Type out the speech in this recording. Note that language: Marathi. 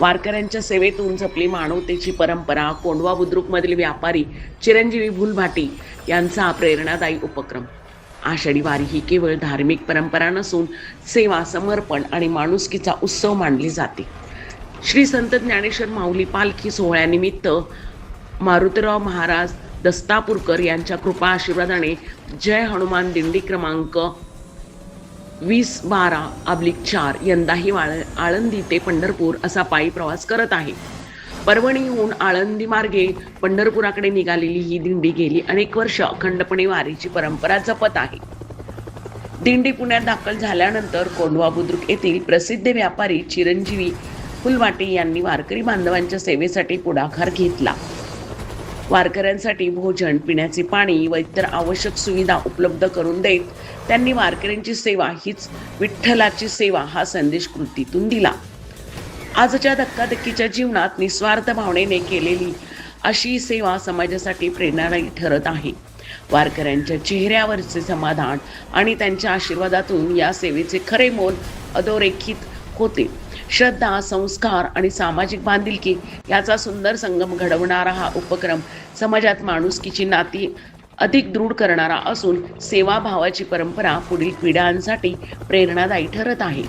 वारकऱ्यांच्या सेवेतून जपली मानवतेची परंपरा. कोंढवा बुद्रुकमधील व्यापारी चिरंजीवी भुलभाटी यांचा प्रेरणादायी उपक्रम. आषाढी वारी ही केवळ धार्मिक परंपरा नसून सेवा, समर्पण आणि माणुसकीचा उत्सव मानली जाते. श्री संत ज्ञानेश्वर माऊली पालखी सोहळ्यानिमित्त मारुतीराव महाराज दस्तापूरकर यांच्या कृपा आशीर्वादाने जय हनुमान दिंडी क्रमांक 2012/4 यंदाही आळंदी ते पंढरपूर असा पायी प्रवास करत आहे. परभणीहून आळंदी मार्गे पंढरपुराकडे निघालेली ही दिंडी गेली अनेक वर्ष अखंडपणे वारीची परंपरा जपत आहे. दिंडी पुण्यात दाखल झाल्यानंतर कोंढवा बुद्रुक येथील प्रसिद्ध व्यापारी चिरंजीवी फुलवाटे यांनी वारकरी बांधवांच्या सेवेसाठी पुढाकार घेतला. वारकऱ्यांसाठी भोजन, पिण्याचे पाणी व इतर आवश्यक सुविधा उपलब्ध करून देत त्यांनी वारकऱ्यांची सेवा हीच विठ्ठलाची सेवा हा संदेश कृतीतून दिला. आजच्या धक्काधक्कीच्या जीवनात निस्वार्थ भावनेने केलेली अशी सेवा समाजासाठी प्रेरणादायी ठरत आहे. वारकऱ्यांच्या चेहऱ्यावरचे समाधान आणि त्यांच्या आशीर्वादातून या सेवेचे खरे मोल अधोरेखित होते. श्रद्धा, संस्कार आणि सामाजिक बांधिलकी याचा सुंदर संगम घडवणारा हा उपक्रम समाजात माणुसकीची नाती अधिक दृढ करणारा असून सेवाभावाची परंपरा पुढील पिढ्यांसाठी प्रेरणादायी ठरत आहे.